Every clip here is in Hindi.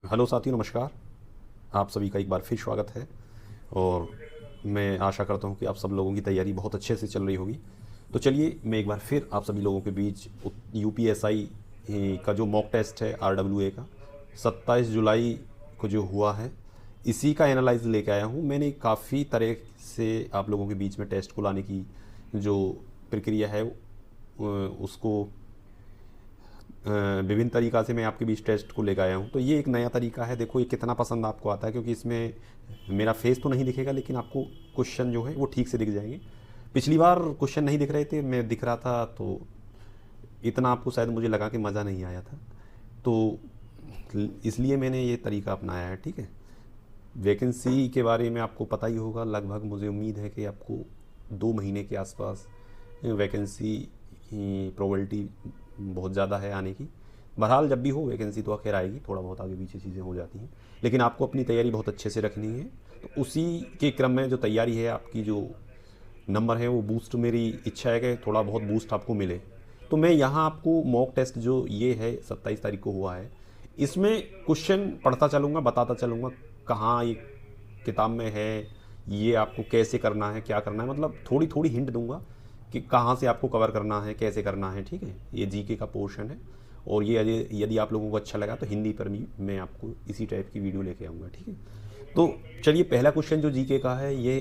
हेलो साथियों, नमस्कार। आप सभी का एक बार फिर स्वागत है। और मैं आशा करता हूँ कि आप सब लोगों की तैयारी बहुत अच्छे से चल रही होगी। तो चलिए, मैं एक बार फिर आप सभी लोगों के बीच यूपीएसआई का जो मॉक टेस्ट है आरडब्ल्यूए का 27 जुलाई को जो हुआ है, इसी का एनालाइज लेके आया हूँ। मैंने काफ़ी तरह से आप लोगों के बीच में टेस्ट को लाने की जो प्रक्रिया है उसको विभिन्न तरीक़ा से मैं आपके बीच टेस्ट को लेकर आया हूँ। तो ये एक नया तरीका है। देखो ये कितना पसंद आपको आता है, क्योंकि इसमें मेरा फेस तो नहीं दिखेगा, लेकिन आपको क्वेश्चन जो है वो ठीक से दिख जाएंगे। पिछली बार क्वेश्चन नहीं दिख रहे थे, मैं दिख रहा था, तो इतना आपको शायद मुझे लगा कि मज़ा नहीं आया था। तो इसलिए मैंने ये तरीका अपनाया है। ठीक है, वैकेंसी के बारे में आपको पता ही होगा लगभग। मुझे उम्मीद है कि आपको 2 महीने के आसपास वैकेंसी प्रोबेबिलिटी बहुत ज़्यादा है आने की। बहरहाल जब भी हो वैकेंसी तो आखिर आएगी, थोड़ा बहुत आगे पीछे चीज़ें हो जाती हैं, लेकिन आपको अपनी तैयारी बहुत अच्छे से रखनी है। तो उसी के क्रम में जो तैयारी है, आपकी जो नंबर है वो बूस्ट, मेरी इच्छा है कि थोड़ा बहुत बूस्ट आपको मिले। तो मैं यहाँ आपको मॉक टेस्ट जो ये है 27 तारीख को हुआ है, इसमें क्वेश्चन पढ़ता चलूँगा, बताता चलूँगा कहाँ ये किताब में है, ये आपको कैसे करना है, क्या करना है, मतलब थोड़ी थोड़ी हिंट दूंगा कि कहाँ से आपको कवर करना है, कैसे करना है। ठीक है, ये जीके का पोर्शन है। और ये यदि आप लोगों को अच्छा लगा तो हिंदी पर भी मैं आपको इसी टाइप की वीडियो लेके आऊँगा। ठीक है, तो चलिए, पहला क्वेश्चन जो जीके का है ये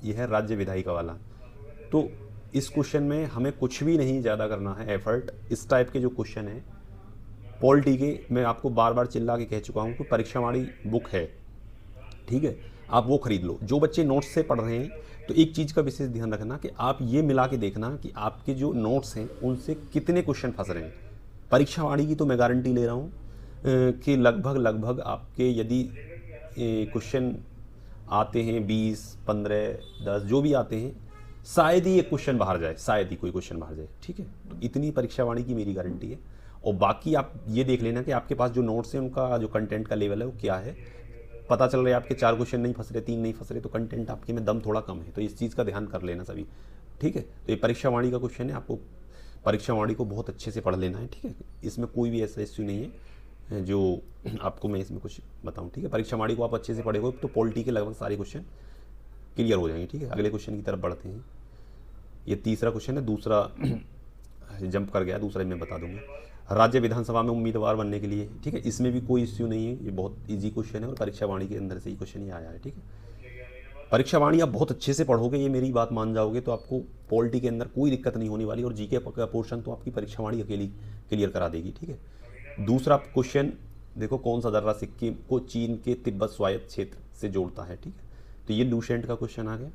है राज्य विधायिका वाला। तो इस क्वेश्चन में हमें कुछ भी नहीं ज़्यादा करना है एफर्ट। इस टाइप के जो क्वेश्चन है पॉलिटी के, मैं आपको बार बार चिल्ला के कह चुका हूँ कि परीक्षावाणी बुक है, ठीक है, आप वो खरीद लो। जो बच्चे नोट्स से पढ़ रहे हैं, तो एक चीज़ का विशेष ध्यान रखना कि आप ये मिला के देखना कि आपके जो नोट्स हैं उनसे कितने क्वेश्चन फंस रहे हैं। परीक्षावाणी की तो मैं गारंटी ले रहा हूँ कि लगभग लगभग आपके यदि क्वेश्चन आते हैं 20, 15, 10 जो भी आते हैं, शायद ही एक क्वेश्चन बाहर जाए, शायद ही कोई क्वेश्चन बाहर जाए। ठीक है, तो इतनी परीक्षावाणी की मेरी गारंटी है। और बाकी आप ये देख लेना कि आपके पास जो नोट्स हैं उनका जो कंटेंट का लेवल है वो क्या है। पता चल रहा है आपके 4 क्वेश्चन नहीं फंस रहे, 3 नहीं फंस रहे, तो कंटेंट आपके में दम थोड़ा कम है। तो इस चीज़ का ध्यान कर लेना सभी। ठीक है, तो ये परीक्षावाणी का क्वेश्चन है, आपको परीक्षावाणी को बहुत अच्छे से पढ़ लेना है। ठीक है, इसमें कोई भी ऐसा इश्यू नहीं है जो आपको मैं इसमें कुछ बताऊं। ठीक है, परीक्षावाणी को आप अच्छे से पढ़ेगे तो पॉलिटी के लगभग सारे क्वेश्चन क्लियर हो जाएंगे। ठीक है, अगले क्वेश्चन की तरफ बढ़ते हैं। ये तीसरा क्वेश्चन है, दूसरा जंप कर गया, दूसरा मैं बता दूंगा। राज्य विधानसभा में उम्मीदवार बनने के लिए, ठीक है, इसमें भी कोई इश्यू नहीं है, ये बहुत इजी क्वेश्चन है और परीक्षावाणी के अंदर से ही क्वेश्चन ही आया है। ठीक है, परीक्षावाणी आप बहुत अच्छे से पढ़ोगे, ये मेरी बात मान जाओगे, तो आपको पॉलिटी के अंदर कोई दिक्कत नहीं होने वाली। और जीके का पोर्शन तो आपकी परीक्षावाणी अकेली क्लियर करा देगी। ठीक है, दूसरा क्वेश्चन देखो, कौन सा दर्रा सिक्किम को चीन के तिब्बत स्वायत्त क्षेत्र से जोड़ता है। ठीक है, तो ये लूसेंट का क्वेश्चन आ गया।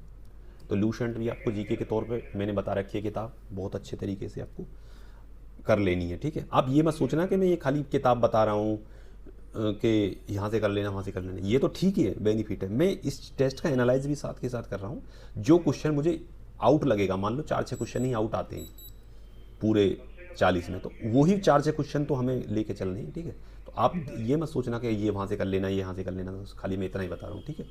तो लूसेंट भी आपको जीके के तौर पे मैंने बता रखी है किताब, बहुत अच्छे तरीके से आपको कर लेनी है। ठीक है, आप ये मत सोचना कि मैं ये खाली किताब बता रहा हूँ कि यहाँ से कर लेना, वहाँ से कर लेना। ये तो ठीक ही है, बेनिफिट है। मैं इस टेस्ट का एनालाइज भी साथ के साथ कर रहा हूँ। जो क्वेश्चन मुझे आउट लगेगा, मान लो 4-6 क्वेश्चन ही आउट आते हैं पूरे 40 में, तो वही 4-6 क्वेश्चन तो हमें लेके चलने हैं। ठीक है, तो आप ये मत सोचना कि ये वहाँ से कर लेना, ये यहाँ से कर लेना, तो खाली मैं इतना ही बता रहा हूँ। ठीक है,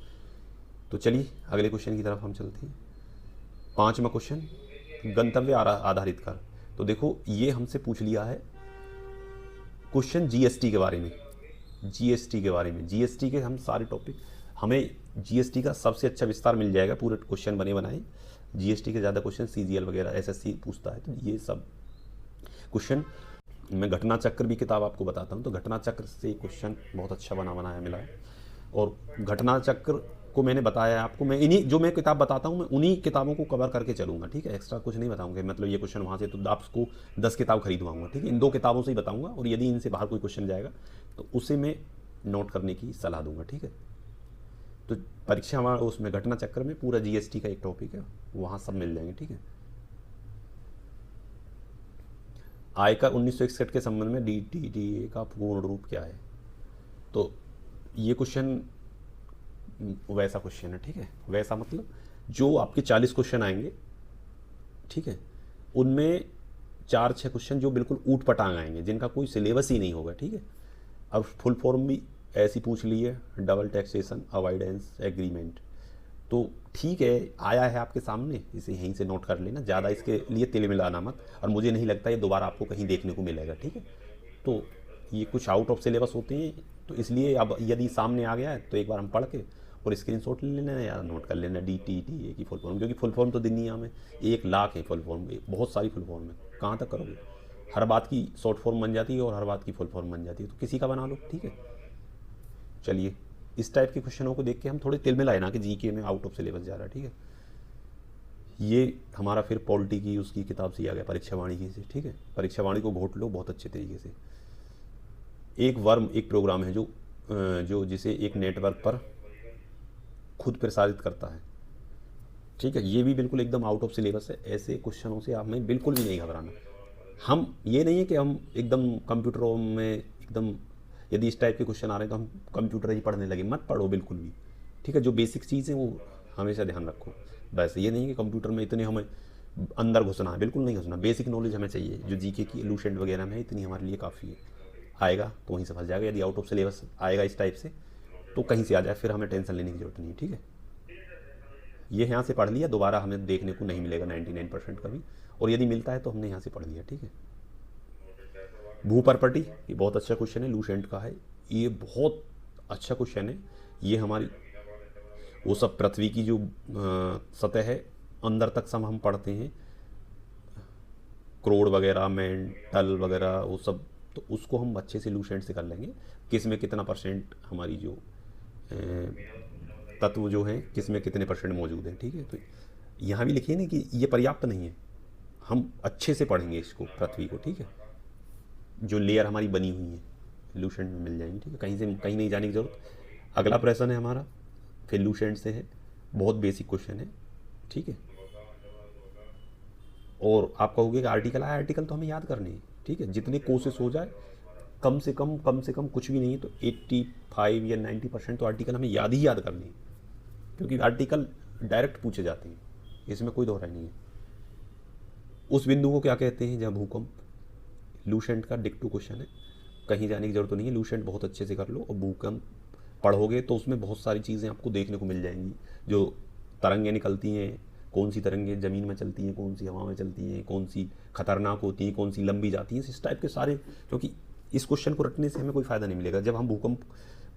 तो चलिए अगले क्वेश्चन की तरफ हम चलते हैं। 5वां क्वेश्चन, गंतव्य आधारित कर। तो देखो ये हमसे पूछ लिया है क्वेश्चन जीएसटी के बारे में। जीएसटी के बारे में, जीएसटी के हम सारे टॉपिक, हमें जीएसटी का सबसे अच्छा विस्तार मिल जाएगा, पूरे क्वेश्चन बने बनाए। जीएसटी के ज़्यादा क्वेश्चन सीजीएल वगैरह एसएससी पूछता है, तो ये सब क्वेश्चन मैं घटना चक्र भी किताब आपको बताता हूँ। तो घटना चक्र से क्वेश्चन बहुत अच्छा बना बनाया मिला है। और घटना चक्र को मैंने बताया है आपको, मैं इन्हीं जो मैं किताब बताता हूँ मैं उन्हीं किताबों को कवर करके चलूँगा। ठीक है, एक्स्ट्रा कुछ नहीं बताऊँगा, मतलब ये क्वेश्चन वहाँ से तो आपको 10 किताब खरीदवाऊँगा। ठीक है, इन 2 किताबों से ही बताऊँगा, और यदि इनसे बाहर कोई क्वेश्चन जाएगा तो उसे मैं नोट करने की सलाह दूंगा। ठीक है, तो परीक्षा हमारा उसमें घटना चक्र में पूरा जीएसटी का एक टॉपिक है, वहाँ सब मिल जाएंगे। ठीक है, आयकर 1961 के संबंध में डीडीए का पूर्ण रूप क्या है। तो ये क्वेश्चन वैसा क्वेश्चन है। ठीक है, वैसा मतलब जो आपके 40 क्वेश्चन आएंगे, ठीक है, उनमें 4-6 क्वेश्चन जो बिल्कुल ऊट पटांग आएंगे, जिनका कोई सिलेबस ही नहीं होगा। ठीक है, अब फुल फॉर्म भी ऐसी पूछ ली है, डबल टैक्सेशन अवॉइडेंस एग्रीमेंट। तो ठीक है, आया है आपके सामने, इसे यहीं से नोट कर लेना, ज़्यादा इसके लिए तिल मिलाना मत, और मुझे नहीं लगता ये दोबारा आपको कहीं देखने को मिलेगा। ठीक है, तो ये कुछ आउट ऑफ सिलेबस होते हैं, तो इसलिए अब यदि सामने आ गया है तो एक बार हम पढ़ के और स्क्रीनशॉट ले लेना या नोट कर लेना DTTA की फुल फॉर्म, क्योंकि फुल फॉर्म तो दुनिया में 1 लाख है फुल फॉर्म, बहुत सारी फुल फॉर्म है, कहाँ तक करोगे। हर बात की शॉर्ट फॉर्म बन जाती है और हर बात की फुल फॉर्म बन जाती है, तो किसी का बना लो, ठीक है। चलिए, इस टाइप के क्वेश्चनों को देख के हम थोड़े तिल में लाए ना कि GK में आउट ऑफ सिलेबस जा रहा है, ठीक है। ये हमारा फिर पॉलिटी की उसकी किताब से आ गया, परीक्षा वाणी की से, ठीक है। परीक्षा वाणी को घोट लो बहुत अच्छे तरीके से। एक वर्म एक प्रोग्राम है जो जिसे एक नेटवर्क पर खुद प्रसारित करता है, ठीक है। ये भी बिल्कुल एकदम आउट ऑफ सिलेबस है। ऐसे क्वेश्चनों से आप में बिल्कुल भी नहीं घबराना। हम ये नहीं है कि हम एकदम कंप्यूटरों में एकदम, यदि इस टाइप के क्वेश्चन आ रहे हैं तो हम कंप्यूटर ही पढ़ने लगे, मत पढ़ो बिल्कुल भी, ठीक है। जो बेसिक चीज़ है वो हमेशा ध्यान रखो। वैसे ये नहीं है कि कंप्यूटर में इतने हमें अंदर घुसना है, बिल्कुल नहीं घुसना। बेसिक नॉलेज हमें चाहिए जो GK की लूसेंट वगैरह में है, इतनी हमारे लिए काफ़ी है। आएगा तो वहीं से फंस जाएगा। यदि आउट ऑफ सिलेबस आएगा इस टाइप से तो कहीं से आ जाए, फिर हमें टेंशन लेने की जरूरत नहीं है, ठीक है। ये यहाँ से पढ़ लिया, दोबारा हमें देखने को नहीं मिलेगा 99% कभी, और यदि मिलता है तो हमने यहाँ से पढ़ लिया, ठीक है। भू प्रॉपर्टी, ये बहुत अच्छा क्वेश्चन है, लूसेंट का है, ये बहुत अच्छा क्वेश्चन है। ये हमारी वो सब पृथ्वी की जो सतह है अंदर तक सब हम पढ़ते हैं, क्रोड वगैरह, मेंटल वगैरह वो सब, तो उसको हम अच्छे से लूसेंट से कर लेंगे। किस में कितना % हमारी जो तत्व जो हैं किस में कितने % मौजूद हैं, ठीक है। तो यहाँ भी लिखिए ना कि ये पर्याप्त नहीं है, हम अच्छे से पढ़ेंगे इसको, पृथ्वी को, ठीक है। जो लेयर हमारी बनी हुई है लूसेंट में मिल जाएंगी, ठीक है। कहीं से कहीं नहीं जाने की जरूरत। अगला प्रश्न है हमारा फिर लूसेंट से है, बहुत बेसिक क्वेश्चन है, ठीक है। और आप कहोगे कि आर्टिकल आया, आर्टिकल तो हमें याद करने हैं, ठीक है। जितनी कोशिश हो जाए, कम से कम कुछ भी नहीं है तो 85 या 90% तो आर्टिकल हमें याद करनी है, क्योंकि आर्टिकल डायरेक्ट पूछे जाते हैं, इसमें कोई दोहराई नहीं है। उस बिंदु को क्या कहते हैं जहाँ भूकंप, लूसेंट का डिक्टो क्वेश्चन है, कहीं जाने की जरूरत नहीं है। लूसेंट बहुत अच्छे से कर लो और भूकंप पढ़ोगे तो उसमें बहुत सारी चीज़ें आपको देखने को मिल जाएंगी। जो तरंगें निकलती हैं, कौन सी तरंगें ज़मीन में चलती हैं, कौन सी हवा में चलती हैं, कौन सी खतरनाक होती हैं, कौन सी लंबी जाती हैं, इस टाइप के सारे। क्योंकि इस क्वेश्चन को रटने से हमें कोई फ़ायदा नहीं मिलेगा। जब हम भूकंप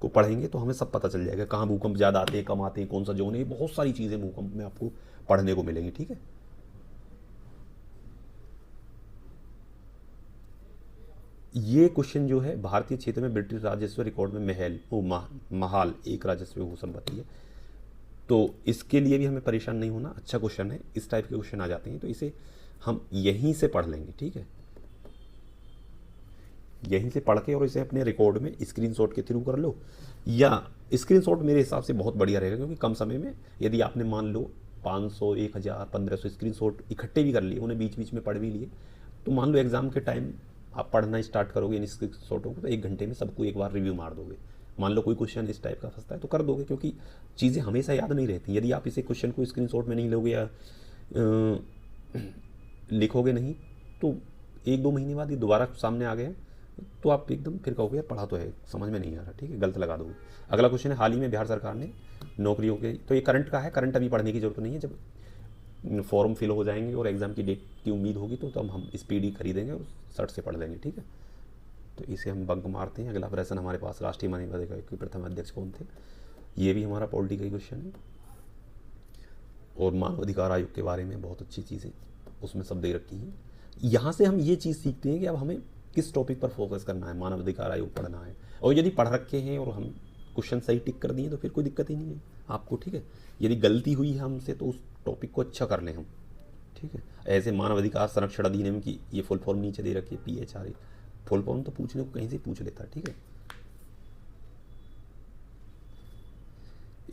को पढ़ेंगे तो हमें सब पता चल जाएगा, कहाँ भूकंप ज़्यादा आते हैं, कम आते हैं, कौन सा जोन है, बहुत सारी चीज़ें भूकंप में आपको पढ़ने को मिलेंगी, ठीक है। ये क्वेश्चन जो है, भारतीय क्षेत्र में ब्रिटिश राजस्व रिकॉर्ड में महाल एक राजस्व भू संपत्ति है, तो इसके लिए भी हमें परेशान नहीं होना। अच्छा क्वेश्चन है, इस टाइप के क्वेश्चन आ जाते हैं तो इसे हम यहीं से पढ़ लेंगे, ठीक है। यहीं से पढ़ के और इसे अपने रिकॉर्ड में स्क्रीनशॉट के थ्रू कर लो, या स्क्रीनशॉट मेरे हिसाब से बहुत बढ़िया रहेगा, क्योंकि कम समय में यदि आपने मान लो 500, 1000, 1500 स्क्रीनशॉट इकट्ठे भी कर लिए, उन्हें बीच बीच में पढ़ भी लिए, तो मान लो एग्जाम के टाइम आप पढ़ना स्टार्ट करोगे इन स्क्रीनशॉटों को तो 1 घंटे में सबको एक बार रिव्यू मार दोगे। मान लो कोई क्वेश्चन इस टाइप का फंसता है तो कर दोगे, क्योंकि चीज़ें हमेशा याद नहीं रहती। यदि आप इसे क्वेश्चन को स्क्रीनशॉट में नहीं लोगे या लिखोगे नहीं, तो 1-2 महीने बाद ये दोबारा सामने आ गए तो आप एकदम फिर कहोगे यार पढ़ा तो है, समझ में नहीं आ रहा, ठीक है, गलत लगा दोगे। अगला क्वेश्चन है, हाल ही में बिहार सरकार ने नौकरियों के, तो ये करंट का है, करंट अभी पढ़ने की जरूरत नहीं है। जब फॉर्म फिल हो जाएंगे और एग्ज़ाम की डेट की उम्मीद होगी तो तब हम स्पीडी खरीदेंगे और सट से पढ़ लेंगे, ठीक है। तो इसे हम बंक मारते हैं। अगला प्रश्न हमारे पास, राष्ट्रीय मानव अधिकार के प्रथम अध्यक्ष कौन थे। ये भी हमारा पॉलिटी का क्वेश्चन है, और मानव अधिकार आयोग के बारे में बहुत अच्छी चीज़ें उसमें सब दे रखी हैं। यहाँ से हम ये चीज़ सीखते हैं कि अब हमें किस टॉपिक पर फोकस करना है, मानव अधिकार आयोग पढ़ना है। और यदि पढ़ रखे हैं और हम क्वेश्चन सही टिक कर दिए तो फिर कोई दिक्कत ही नहीं है आपको, ठीक है। यदि गलती हुई है हमसे तो उस टॉपिक को अच्छा कर लें हम, ठीक है। ऐसे मानव अधिकार संरक्षण अधिनियम की ये फुल फॉर्म नीचे दे रखी है, PHRA, फुल फॉर्म तो पूछने को कहीं से पूछ लेता है, ठीक है।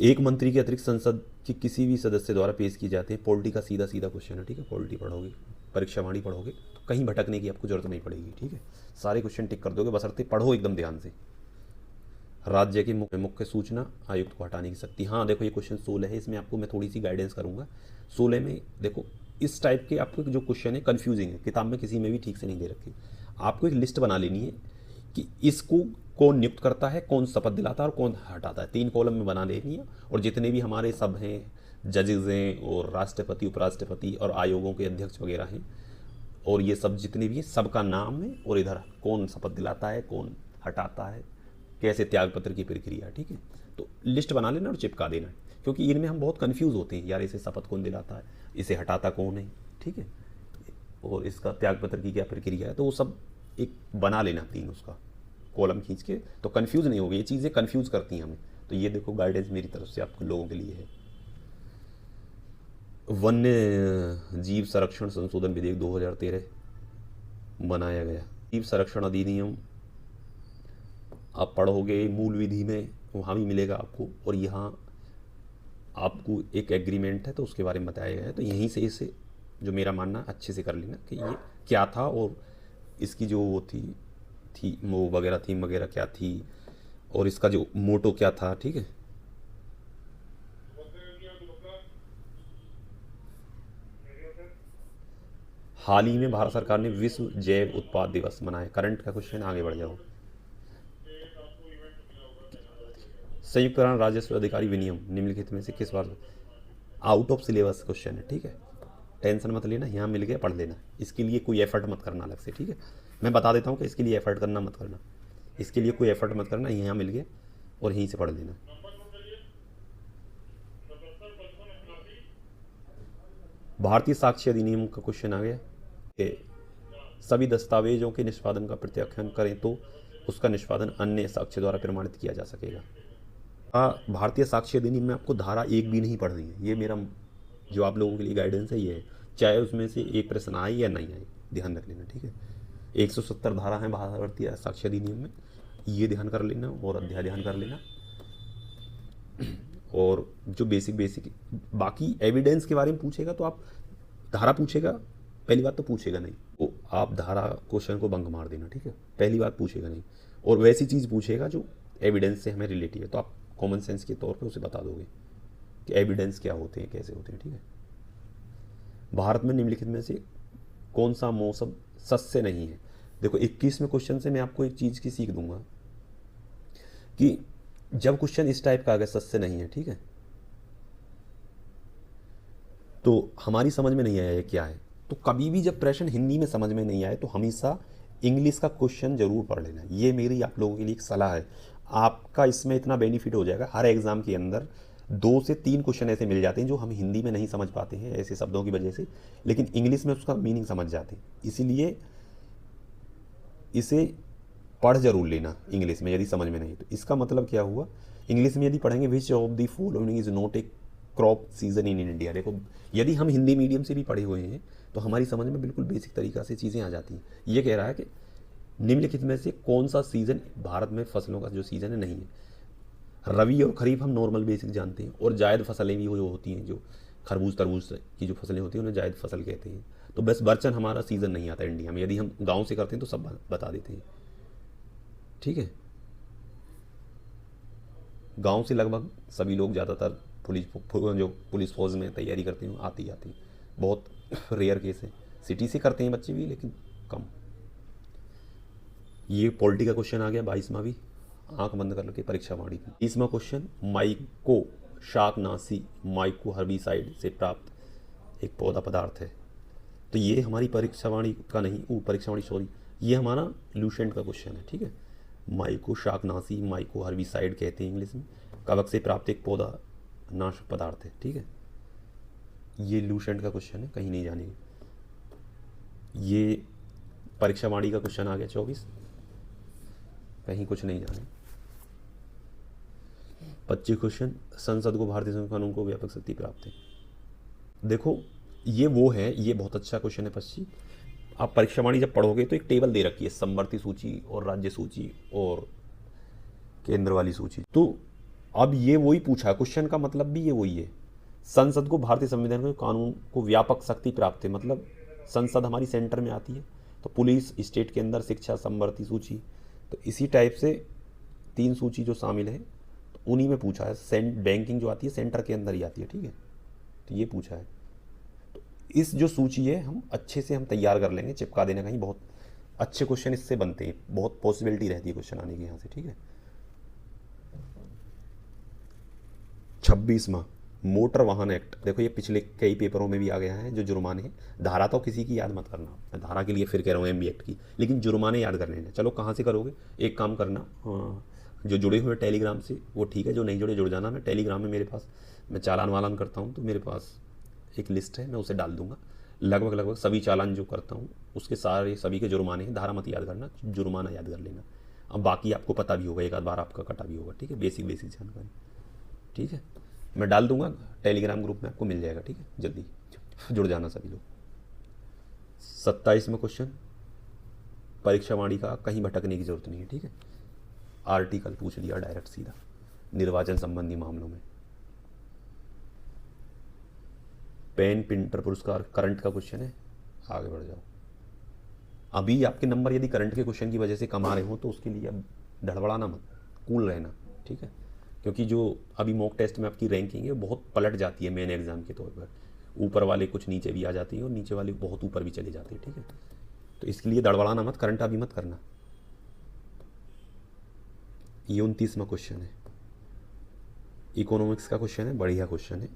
एक मंत्री के अतिरिक्त संसद के किसी भी सदस्य द्वारा पेश किए जाते हैं, पॉलिटी का सीधा क्वेश्चन है, ठीक है। पॉलिटी पढ़ोगे, परीक्षा वाणी पढ़ोगे तो कहीं भटकने की आपको जरूरत नहीं पड़ेगी, ठीक है। सारे क्वेश्चन टिक कर दोगे, बशर्ते पढ़ो एकदम ध्यान से। राज्य के मुख्य सूचना आयुक्त को हटाने की शक्ति, हाँ देखो ये क्वेश्चन 16 है, इसमें आपको मैं थोड़ी सी गाइडेंस करूँगा। 16 में देखो इस टाइप के आपको जो क्वेश्चन है कन्फ्यूजिंग है, किताब में किसी में भी ठीक से नहीं दे रखी। आपको एक लिस्ट बना लेनी है कि इसको कौन नियुक्त करता है, कौन शपथ दिलाता है और कौन हटाता है, 3 कॉलम में बना देनी है। और जितने भी हमारे सब हैं, जजेज हैं और राष्ट्रपति, उपराष्ट्रपति और आयोगों के अध्यक्ष वगैरह हैं, और ये सब जितने भी हैं सबका नाम है, और इधर कौन शपथ दिलाता है, कौन हटाता है, कैसे त्यागपत्र की प्रक्रिया, ठीक है। तो लिस्ट बना लेना और चिपका देना, क्योंकि इनमें हम बहुत कंफ्यूज होते हैं, यार इसे शपथ कौन दिलाता है, इसे हटाता कौन है, ठीक है, और इसका त्यागपत्र की क्या प्रक्रिया है। तो वो सब एक बना लेना 3 उसका कॉलम खींच के, तो कंफ्यूज नहीं होगी। ये चीज़ें कंफ्यूज करती हैं हमें, तो ये देखो गाइडेंस मेरी तरफ से आप लोगों के लिए है। वन्य जीव संरक्षण संशोधन विधेयक 2013 बनाया गया। जीव संरक्षण अधिनियम आप पढ़ोगे मूल विधि में, वहाँ भी मिलेगा आपको, और यहाँ आपको एक एग्रीमेंट है तो उसके बारे में बताया गया है। तो यहीं से इसे जो मेरा मानना अच्छे से कर लेना कि ये क्या था, और इसकी जो वो थी वो वगैरह थीम वगैरह क्या थी, और इसका जो मोटो क्या था, ठीक है। हाल ही में भारत सरकार ने विश्व जैव उत्पाद दिवस मनाया। करंट का क्वेश्चन, आगे बढ़ जाओ। संयुक्त राजस्व अधिकारी विनियम निम्नलिखित में से किस बार, आउट ऑफ सिलेबस क्वेश्चन है, ठीक है। टेंशन मत लेना, यहाँ मिल गया पढ़ लेना, इसके लिए कोई एफर्ट मत करना अलग से, ठीक है। मैं बता देता हूँ कि इसके लिए एफर्ट करना मत करना, इसके लिए कोई एफर्ट मत करना, यहाँ मिल गया और यहीं से पढ़ लेना। भारतीय साक्ष्य अधिनियम का क्वेश्चन आ गया कि सभी दस्तावेजों के निष्पादन का प्रत्याख्यान करें तो उसका निष्पादन अन्य साक्ष्य द्वारा प्रमाणित किया जा सकेगा। भारतीय साक्ष्य अधिनियम में आपको धारा 1 भी नहीं पढ़नी है, ये मेरा जो आप लोगों के लिए गाइडेंस है ये है, चाहे उसमें से एक प्रश्न आए या नहीं आए, ध्यान रख लेना, ठीक है। 170 धारा है भारतीय साक्ष्य अधिनियम में, ये ध्यान कर लेना और अध्याय ध्यान कर लेना। और जो बेसिक बाकी एविडेंस के बारे में पूछेगा तो आप, धारा पूछेगा पहली बात तो पूछेगा नहीं, तो आप धारा क्वेश्चन को बंक मार देना, ठीक है, पहली बात पूछेगा नहीं। और वैसी चीज़ पूछेगा जो एविडेंस से हमें रिलेटिव है, तो आप कॉमन सेंस के तौर पे उसे बता दोगे कि एविडेंस क्या होते हैं, कैसे होते हैं, ठीक है। भारत में निम्नलिखित में से कौन सा मौसम सस्य नहीं है। देखो 21वें क्वेश्चन से मैं आपको एक चीज़ की सीख दूंगा कि जब क्वेश्चन इस टाइप का आ गया सस्य नहीं है, ठीक है, तो हमारी समझ में नहीं आया ये क्या है, तो कभी भी जब प्रश्न हिंदी में समझ में नहीं आए तो हमेशा इंग्लिश का क्वेश्चन जरूर पढ़ लेना। ये मेरी आप लोगों के लिए एक सलाह है, आपका इसमें इतना बेनिफिट हो जाएगा। हर एग्ज़ाम के अंदर 2 से 3 क्वेश्चन ऐसे मिल जाते हैं जो हम हिंदी में नहीं समझ पाते हैं ऐसे शब्दों की वजह से, लेकिन इंग्लिश में उसका मीनिंग समझ जाते हैं। इसीलिए इसे पढ़ जरूर लेना इंग्लिश में, यदि समझ में नहीं तो। इसका मतलब क्या हुआ, इंग्लिश में यदि पढ़ेंगे which of the following is not a crop season in India. देखो यदि हम हिंदी मीडियम से भी पढ़े हुए हैं तो हमारी समझ में बिल्कुल बेसिक तरीक़ा से चीज़ें आ जाती हैं। ये कह रहा है कि निम्नलिखित में से कौन सा सीज़न भारत में फसलों का जो सीज़न है नहीं है। रबी और खरीफ हम नॉर्मल बेसिक जानते हैं, और जायद फसलें भी जो होती हैं, जो खरबूज तरबूज की जो फसलें होती हैं उन्हें जायद फसल कहते हैं। तो बस बर्चन हमारा सीज़न नहीं आता इंडिया में, यदि हम गाँव से करते हैं तो सब बता देते हैं, ठीक है। गांव से लगभग सभी लोग ज़्यादातर पुलिस फौज में तैयारी करते हैं आती हैं, बहुत रेयर केस है। सिटी से करते हैं बच्चे भी, लेकिन कम। ये पॉलिटी का क्वेश्चन आ गया 22वां भी, आंख बंद कर के परीक्षा वाणी। 30वां क्वेश्चन, माइको शाकनाशी माइको हर्बिसाइड से प्राप्त एक पौधा पदार्थ है। तो ये हमारी परीक्षा वाणी का नहीं, परीक्षा वाणी सॉरी, ये हमारा लूसेंट का क्वेश्चन है, ठीक है। माइको शाकनाशी माइको हर्बिसाइड कहते हैं इंग्लिश में, कवक से प्राप्त एक पौधा नाशक पदार्थ है, ठीक है। ये लूसेंट का क्वेश्चन है, कहीं नहीं जानेंगे। ये परीक्षा वाणी का क्वेश्चन आ गया 24, कहीं कुछ नहीं जाने। 25 क्वेश्चन, संसद को भारतीय संविधान कानून को व्यापक शक्ति प्राप्त है। देखो ये वो है, ये बहुत अच्छा क्वेश्चन है 25। आप परीक्षा वाणी जब पढ़ोगे तो एक टेबल दे रखी है, समवर्ती सूची और राज्य सूची और केंद्र वाली सूची। तो अब ये वही पूछा, क्वेश्चन का मतलब भी ये वही है। संसद को भारतीय संविधान के कानून को व्यापक शक्ति प्राप्त है, मतलब संसद हमारी सेंटर में आती है, तो पुलिस, स्टेट के अंदर शिक्षा, समवर्ती सूची, तो इसी टाइप से 3 सूची जो शामिल है तो उन्हीं में पूछा है। बैंकिंग जो आती है सेंटर के अंदर ही आती है, ठीक है, तो ये पूछा है। तो इस जो सूची है हम अच्छे से हम तैयार कर लेंगे, चिपका देना कहीं, बहुत अच्छे क्वेश्चन इससे बनते हैं, बहुत पॉसिबिलिटी रहती है क्वेश्चन आने की यहाँ से, ठीक है। 26वां, मोटर वाहन एक्ट, देखो ये पिछले कई पेपरों में भी आ गया है। जो जुर्माने हैं, धारा तो किसी की याद मत करना, मैं धारा के लिए फिर कह रहा हूँ एमबी एक्ट की, लेकिन जुर्माने याद कर लेना। चलो कहाँ से करोगे, एक काम करना, हाँ, जो जुड़े हुए टेलीग्राम से वो ठीक है, जो नहीं जुड़े जुड़ जाना। मैं टेलीग्राम में मेरे पास, मैं चालान वालान करता हूँ तो मेरे पास एक लिस्ट है, मैं उसे डाल दूंगा। लगभग लगभग सभी चालान जो करता हूँ उसके सारे सभी के जुर्माने हैं। धारा मत याद करना, जुर्माना याद कर लेना। अब बाकी आपको पता भी होगा, एक आध बार आपका कटा भी होगा, ठीक है, बेसिक बेसिक जानकारी, ठीक है। मैं डाल दूंगा टेलीग्राम ग्रुप में, आपको मिल जाएगा, ठीक है, जल्दी जुड़ जाना सभी लोग। 27वां क्वेश्चन, परीक्षा वाणी का कहीं भटकने की जरूरत नहीं है, ठीक है। आर्टिकल पूछ लिया डायरेक्ट सीधा, निर्वाचन संबंधी मामलों में। पेन प्रिंटर पुरस्कार करंट का क्वेश्चन है, आगे बढ़ जाओ। अभी आपके नंबर यदि करंट के क्वेश्चन की वजह से कम आ रहे हो तो उसके लिए अब धड़बड़ाना मत, कूल रहना, ठीक है। क्योंकि जो अभी मॉक टेस्ट में आपकी रैंकिंग है बहुत पलट जाती है मेन एग्जाम के तौर पर, ऊपर वाले कुछ नीचे भी आ जाती हैं और नीचे वाले बहुत ऊपर भी चले जाते हैं, ठीक है। तो इसके लिए धड़बड़ाना मत, करंट अभी मत करना। ये 29वां क्वेश्चन है, इकोनॉमिक्स का क्वेश्चन है, बढ़िया क्वेश्चन है।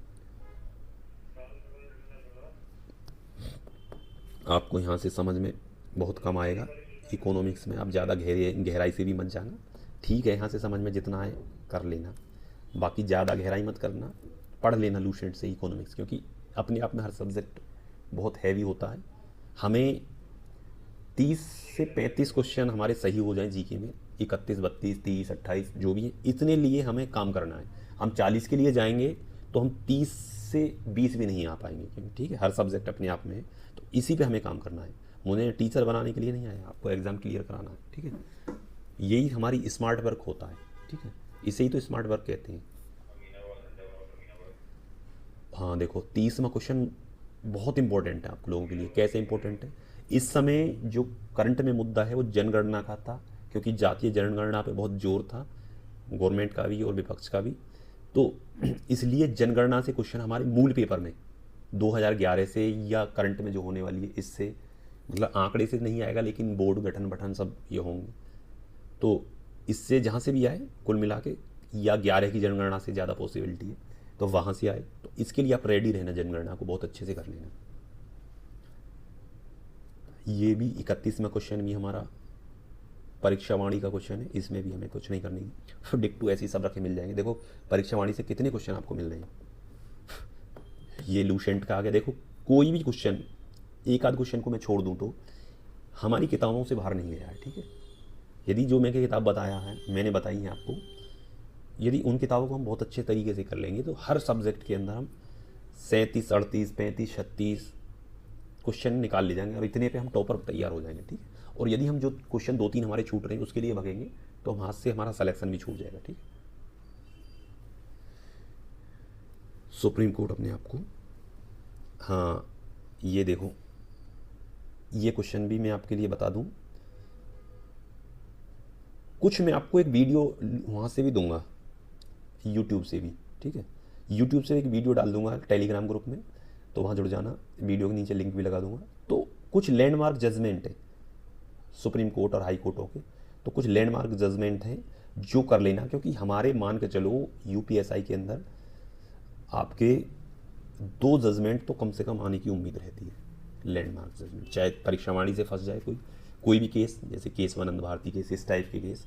आपको यहाँ से समझ में बहुत कम आएगा, इकोनॉमिक्स में आप ज़्यादा गहराई से भी मत जाना, ठीक है। यहाँ से समझ में जितना आए कर लेना, बाकी ज़्यादा गहराई मत करना। पढ़ लेना लूसेंट से इकोनॉमिक्स, क्योंकि अपने आप में हर सब्जेक्ट बहुत हैवी होता है। हमें 30 से 35 क्वेश्चन हमारे सही हो जाएं जीके में, 31, 32, 30, 28 जो भी है, इतने लिए हमें काम करना है। हम 40 के लिए जाएंगे तो हम 30 से 20 भी नहीं आ पाएंगे, क्योंकि ठीक है हर सब्जेक्ट अपने आप में है। तो इसी पे हमें काम करना है। मुझे टीचर बनाने के लिए नहीं आया, आपको एग्ज़ाम क्लियर कराना है, ठीक है। यही हमारी स्मार्ट वर्क होता है, ठीक है, इसे ही तो स्मार्ट वर्क कहते हैं। हाँ देखो 30वां क्वेश्चन बहुत इंपॉर्टेंट है आप लोगों के लिए। कैसे इंपॉर्टेंट है, इस समय जो करंट में मुद्दा है वो जनगणना का था, क्योंकि जातीय जनगणना पे बहुत जोर था गवर्नमेंट का भी और विपक्ष का भी। तो इसलिए जनगणना से क्वेश्चन हमारे मूल पेपर में 2011 से या करंट में जो होने वाली है इससे, मतलब आंकड़े से नहीं आएगा लेकिन बोर्ड गठन बठन सब ये होंगे, तो इससे जहाँ से भी आए कुल मिला के, या 11 की जनगणना से ज़्यादा पॉसिबिलिटी है तो वहाँ से आए। तो इसके लिए आप रेडी रहना, जनगणना को बहुत अच्छे से कर लेना। ये भी 31वां क्वेश्चन भी हमारा परीक्षा वाणी का क्वेश्चन है, इसमें भी हमें कुछ नहीं करनी है। डिक्टू ऐसे ही सब रखे मिल जाएंगे। देखो परीक्षा वाणी से कितने क्वेश्चन आपको मिल रहे हैं, ये लूसेंट का आ गया। देखो कोई भी क्वेश्चन, एक आध क्वेश्चन को मैं छोड़ दूँ तो हमारी किताबों से बाहर नहीं गया है, ठीक है। यदि जो मैंने किताब बताया है, मैंने बताई है आपको, यदि उन किताबों को हम बहुत अच्छे तरीके से कर लेंगे तो हर सब्जेक्ट के अंदर हम 37, 38, 35, 36 क्वेश्चन निकाल ले जाएंगे और इतने पे हम टॉपर तैयार हो जाएंगे, ठीक है। और यदि हम जो क्वेश्चन 2-3 हमारे छूट रहे हैं उसके लिए भगेंगे तो हम हाथ से हमारा सिलेक्शन भी छूट जाएगा, ठीक है। सुप्रीम कोर्ट अपने आप को, हाँ ये देखो ये क्वेश्चन भी मैं आपके लिए बता दूं, कुछ मैं आपको एक वीडियो वहाँ से भी दूंगा, यूट्यूब से भी, ठीक है। यूट्यूब से एक वीडियो डाल दूंगा टेलीग्राम ग्रुप में, तो वहाँ जुड़ जाना, वीडियो के नीचे लिंक भी लगा दूंगा। तो कुछ लैंडमार्क जजमेंट है सुप्रीम कोर्ट और हाई कोर्टों के, तो कुछ लैंडमार्क जजमेंट हैं जो कर लेना, क्योंकि हमारे मान के चलो यूपीएसआई के अंदर आपके 2 जजमेंट तो कम से कम आने की उम्मीद रहती है, लैंडमार्क जजमेंट। चाहे परीक्षा वाणी से फंस जाए कोई भी केस, जैसे केस आनंद भारती केस, इस टाइप के केस,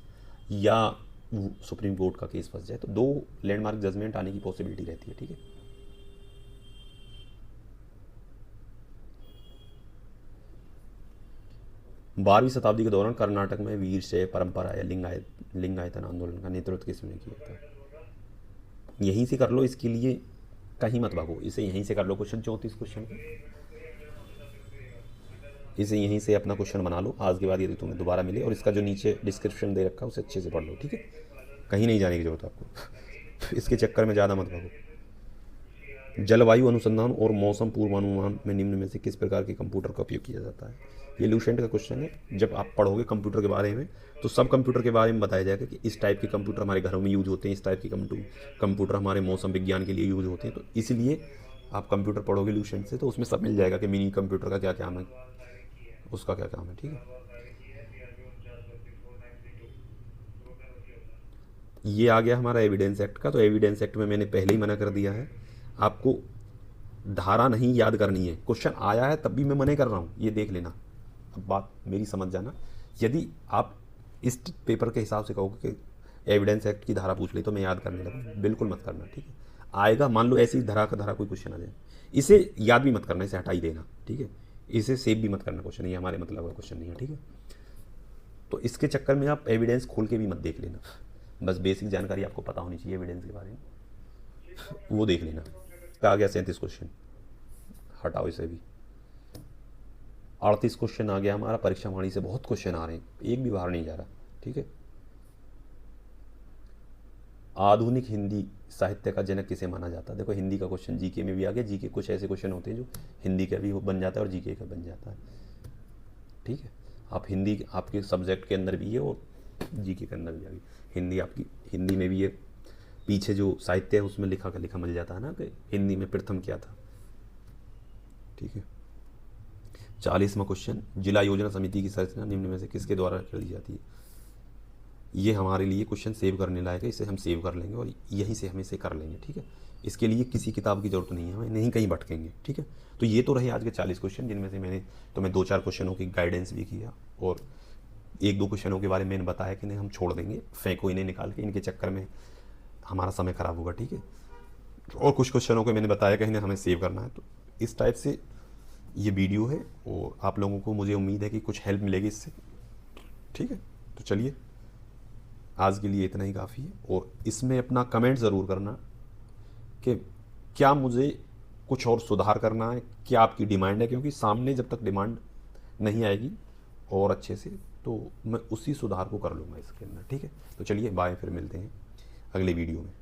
या सुप्रीम कोर्ट का केस फंस जाए, तो 2 लैंडमार्क जजमेंट आने की पॉसिबिलिटी रहती है, ठीक है। बारहवीं शताब्दी के दौरान कर्नाटक में वीर शैव परंपरा या लिंगायतन आंदोलन का नेतृत्व किसने किया था। यहीं से कर लो, इसके लिए कहीं मत भागो, इसे यहीं से कर लो। क्वेश्चन 34 क्वेश्चन, इसे यहीं से अपना क्वेश्चन बना लो आज के बाद यदि तुम्हें दोबारा मिले, और इसका जो नीचे डिस्क्रिप्शन दे रखा है उसे अच्छे से पढ़ लो, ठीक है। कहीं नहीं जाने की जरूरत आपको। इसके चक्कर में ज़्यादा मत भागो। जलवायु अनुसंधान और मौसम पूर्वानुमान में निम्न में से किस प्रकार के कंप्यूटर का उपयोग किया जाता है। ये लूसेंट का क्वेश्चन है। जब आप पढ़ोगे कंप्यूटर के बारे में तो सब कंप्यूटर के बारे में बताया जाएगा कि इस टाइप के कंप्यूटर हमारे घरों में यूज होते हैं, इस टाइप के कंप्यूटर हमारे मौसम विज्ञान के लिए यूज होते हैं। तो इसलिए आप कंप्यूटर पढ़ोगे लूसेंट से तो उसमें सब मिल जाएगा कि मिनी कंप्यूटर का क्या काम है, उसका क्या काम है, ठीक है। ये आ गया हमारा एविडेंस एक्ट का, तो एविडेंस एक्ट में मैंने पहले ही मना कर दिया है, आपको धारा नहीं याद करनी है। क्वेश्चन आया है तब भी मैं मना कर रहा हूँ, ये देख लेना। अब बात मेरी समझ जाना, यदि आप इस पेपर के हिसाब से कहोगे कि एविडेंस एक्ट की धारा पूछ ली तो मैं याद करने लगा, बिल्कुल मत करना, ठीक है। आएगा, मान लो ऐसी धारा का धारा कोई क्वेश्चन आ जाए, इसे याद भी मत करना, इसे हटा ही देना, ठीक है। इसे सेव भी मत करना क्वेश्चन, ये हमारे मतलब का क्वेश्चन नहीं है, ठीक है। तो इसके चक्कर में आप एविडेंस खोल के भी मत देख लेना, बस बेसिक जानकारी आपको पता होनी चाहिए एविडेंस के बारे में, वो देख लेना। आ गया 37 क्वेश्चन, हटाओ इसे भी। 38 क्वेश्चन आ गया हमारा परीक्षा वाणी से। बहुत क्वेश्चन आ रहे हैं, एक भी बाहर नहीं जा रहा, ठीक है। आधुनिक हिंदी साहित्य का जनक किसे माना जाता है? देखो हिंदी का क्वेश्चन जीके में भी आ गया। जीके कुछ ऐसे क्वेश्चन होते हैं जो हिंदी का भी बन जाता है और जीके का बन जाता है, ठीक है। आप हिंदी आपके सब्जेक्ट के अंदर भी है और जीके के अंदर भी आ गई। हिंदी आपकी, हिंदी में भी ये पीछे जो साहित्य है उसमें लिखा का लिखा मिल जाता है ना कि हिंदी में प्रथम क्या था, ठीक है। 40वां क्वेश्चन, जिला योजना समिति की संरचना निम्न में से किसके द्वारा कर दी जाती है? ये हमारे लिए क्वेश्चन सेव करने लायक है, इसे हम सेव कर लेंगे और यहीं से हम इसे कर लेंगे, ठीक है। इसके लिए किसी किताब की जरूरत नहीं है, हमें नहीं कहीं भटकेंगे, ठीक है। तो ये तो रहे आज के 40 क्वेश्चन, जिनमें से मैंने तुम्हें 2-4 क्वेश्चनों की गाइडेंस भी किया और 1-2 क्वेश्चनों के बारे में मैंने बताया कि नहीं हम छोड़ देंगे, फेंको इन्हें निकाल के, इनके चक्कर में हमारा समय खराब होगा, ठीक है। और कुछ क्वेश्चनों को मैंने बताया कि इन्हें हमें सेव करना है। तो इस टाइप से ये वीडियो है और आप लोगों को मुझे उम्मीद है कि कुछ हेल्प मिलेगी इससे, ठीक है। तो चलिए आज के लिए इतना ही काफ़ी है और इसमें अपना कमेंट ज़रूर करना कि क्या मुझे कुछ और सुधार करना है, क्या आपकी डिमांड है, क्योंकि सामने जब तक डिमांड नहीं आएगी और अच्छे से तो मैं उसी सुधार को कर लूँगा इसके अंदर, ठीक है। तो चलिए बाय, फिर मिलते हैं अगले वीडियो में।